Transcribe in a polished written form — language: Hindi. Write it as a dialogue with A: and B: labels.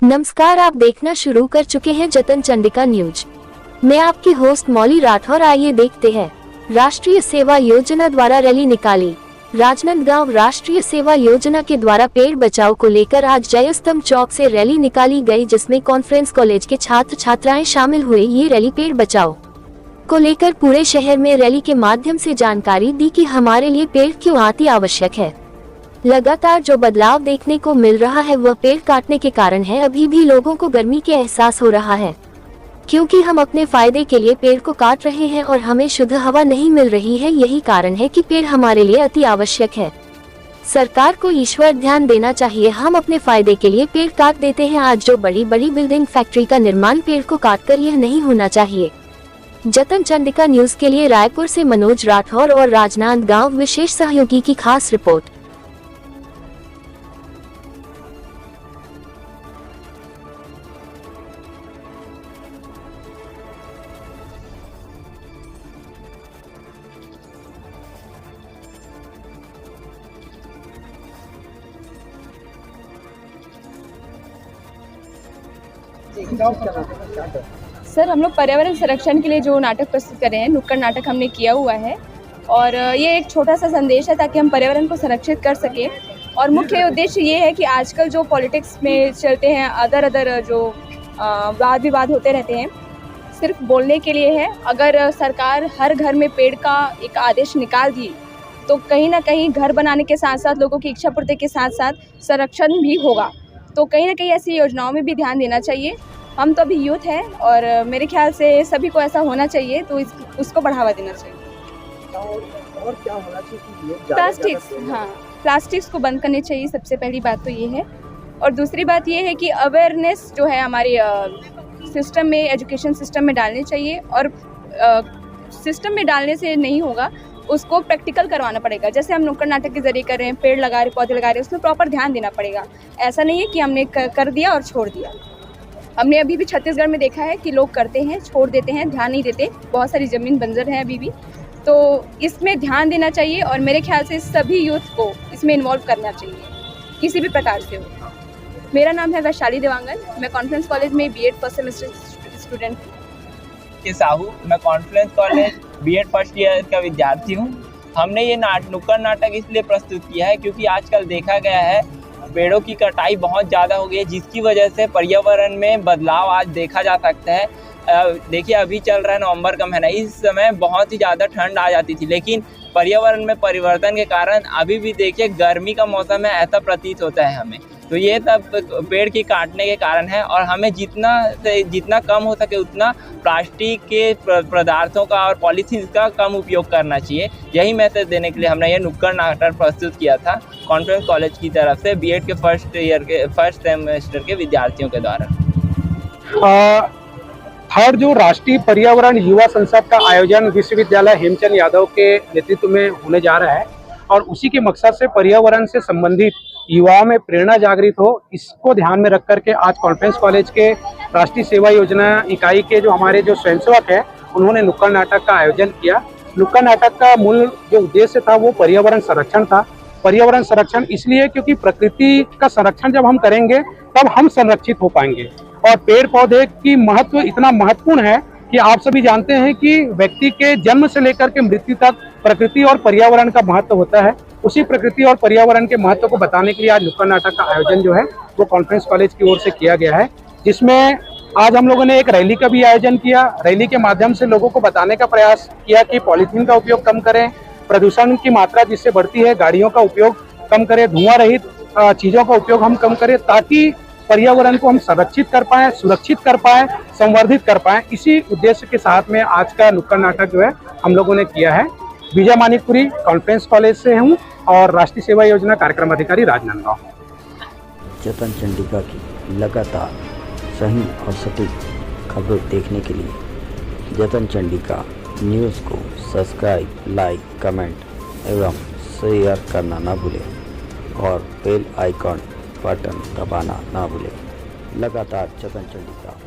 A: नमस्कार, आप देखना शुरू कर चुके हैं जतन चंडिका न्यूज। मैं आपकी होस्ट मौली राठौर। आइए देखते हैं। राष्ट्रीय सेवा योजना द्वारा रैली निकाली। राजनांदगांव राष्ट्रीय सेवा योजना के द्वारा पेड़ बचाओ को लेकर आज जयस्तंभ चौक से रैली निकाली गई, जिसमें कॉन्फ्रेंस कॉलेज के छात्र छात्राएं शामिल हुए। ये रैली पेड़ बचाओ को लेकर पूरे शहर में रैली के माध्यम से जानकारी दी कि हमारे लिए पेड़ क्यों अति आवश्यक है। लगातार जो बदलाव देखने को मिल रहा है वह पेड़ काटने के कारण है। अभी भी लोगों को गर्मी के एहसास हो रहा है, क्योंकि हम अपने फायदे के लिए पेड़ को काट रहे हैं और हमें शुद्ध हवा नहीं मिल रही है। यही कारण है कि पेड़ हमारे लिए अति आवश्यक है। सरकार को ईश्वर ध्यान देना चाहिए। हम अपने फायदे के लिए पेड़ काट देते हैं। आज जो बड़ी बड़ी बिल्डिंग, फैक्ट्री का निर्माण पेड़ को काटकर यह नहीं होना चाहिए। जतन चंडिका न्यूज के लिए रायपुर से मनोज राठौर और राजनांदगांव विशेष सहयोगी की खास रिपोर्ट।
B: सर, हम लोग पर्यावरण संरक्षण के लिए जो नाटक प्रस्तुत कर रहे हैं, नुक्कड़ नाटक हमने किया हुआ है और ये एक छोटा सा संदेश है ताकि हम पर्यावरण को संरक्षित कर सकें। और मुख्य उद्देश्य ये है कि आजकल जो पॉलिटिक्स में चलते हैं, अदर जो वाद विवाद होते रहते हैं, सिर्फ बोलने के लिए है। अगर सरकार हर घर में पेड़ का एक आदेश निकाल दी तो कहीं ना कहीं घर बनाने के साथ साथ लोगों की इच्छा पूर्ति के साथ साथ संरक्षण भी होगा। तो कहीं ना कहीं ऐसी योजनाओं में भी ध्यान देना चाहिए। हम तो अभी यूथ हैं और मेरे ख्याल से सभी को ऐसा होना चाहिए, तो उसको बढ़ावा देना चाहिए।
C: और क्या होना चाहिए?
B: प्लास्टिक्स को बंद करनी चाहिए। सबसे पहली बात तो ये है। और दूसरी बात ये है कि अवेयरनेस जो है हमारे सिस्टम में, एजुकेशन सिस्टम में डालनी चाहिए। और सिस्टम में डालने से नहीं होगा, उसको प्रैक्टिकल करवाना पड़ेगा। जैसे हम नुक्कड़ नाटक के जरिए कर रहे हैं, पेड़ लगा रहे, पौधे लगा रहे हैं, उसमें प्रॉपर ध्यान देना पड़ेगा। ऐसा नहीं है कि हमने कर दिया और छोड़ दिया। हमने अभी भी छत्तीसगढ़ में देखा है कि लोग करते हैं, छोड़ देते हैं, ध्यान नहीं देते। बहुत सारी ज़मीन बंजर है अभी भी, तो इसमें ध्यान देना चाहिए। और मेरे ख्याल से सभी यूथ को इसमें इन्वॉल्व करना चाहिए, किसी भी प्रकार से हो। मेरा नाम है वैशाली देवांगन। मैं कॉन्फ्रेंस कॉलेज में BEd फर्स्ट सेमेस्टर स्टूडेंट हूँ।
D: के साहू, मैं conference college BEd first year का विद्यार्थी हूँ। हमने ये नुक्कड़ नाटक इसलिए प्रस्तुत किया है क्योंकि आजकल देखा गया है पेड़ों की कटाई बहुत ज़्यादा हो गई है, जिसकी वजह से पर्यावरण में बदलाव आज देखा जा सकता है। देखिए, अभी चल रहा है नवंबर का महीना। इस समय बहुत ही ज़्यादा ठंड आ जाती थी, लेकिन पर्यावरण में परिवर्तन के कारण अभी भी देखिए गर्मी का मौसम है, ऐसा प्रतीत होता है हमें। तो ये सब पेड़ की काटने के कारण है। और हमें जितना कम हो सके उतना प्लास्टिक के पदार्थों का और पॉलीथीन का कम उपयोग करना चाहिए। यही मैसेज देने के लिए हमने ये नुक्कड़ नाटक प्रस्तुत किया था कॉन्फ्रेंस कॉलेज की तरफ से, BEd के फर्स्ट सेमेस्टर के विद्यार्थियों के द्वारा।
C: थर्ड जो राष्ट्रीय पर्यावरण युवा संसद का आयोजन विश्वविद्यालय हेमचंद यादव के नेतृत्व में होने जा रहा है और उसी के मकसद से पर्यावरण से संबंधित युवाओं में प्रेरणा जागृत हो, इसको ध्यान में रख करके आज कॉन्फ्रेंस कॉलेज के राष्ट्रीय सेवा योजना इकाई के जो हमारे जो स्वयंसेवक है, उन्होंने नुक्कड़ नाटक का आयोजन किया। नुक्कड़ नाटक का मूल जो उद्देश्य था वो पर्यावरण संरक्षण था। पर्यावरण संरक्षण इसलिए क्योंकि प्रकृति का संरक्षण जब हम करेंगे तब हम संरक्षित हो पाएंगे। और पेड़ पौधे की महत्व इतना महत्वपूर्ण है कि आप सभी जानते हैं कि व्यक्ति के जन्म से लेकर के मृत्यु तक प्रकृति और पर्यावरण का महत्व होता है। उसी प्रकृति और पर्यावरण के महत्व को बताने के लिए आज नुक्कड़ नाटक का आयोजन जो है वो कॉन्फ्रेंस कॉलेज की ओर से किया गया है, जिसमें आज हम लोगों ने एक रैली का भी आयोजन किया। रैली के माध्यम से लोगों को बताने का प्रयास किया कि पॉलीथीन का उपयोग कम करें, प्रदूषण की मात्रा जिससे बढ़ती है, गाड़ियों का उपयोग कम करें, धुआं रहित चीजों का उपयोग हम कम करें, ताकि पर्यावरण को हम संरक्षित कर पाएं, सुरक्षित कर पाएं, संवर्धित कर पाएं। इसी उद्देश्य के साथ में आज का नुक्कड़ नाटक जो है हम लोगों ने किया है। विजय मानिकपुरी कॉन्फ्रेंस कॉलेज से हूँ और राष्ट्रीय सेवा योजना कार्यक्रम अधिकारी राजनांदगांव।
E: जतन चंडिका की लगातार सही और सटीक खबरें देखने के लिए जतन चंडिका न्यूज़ को सब्सक्राइब, लाइक, कमेंट एवं शेयर करना ना भूलें और बेल आइकॉन बटन दबाना ना भूलें। लगातार जतन चंडिका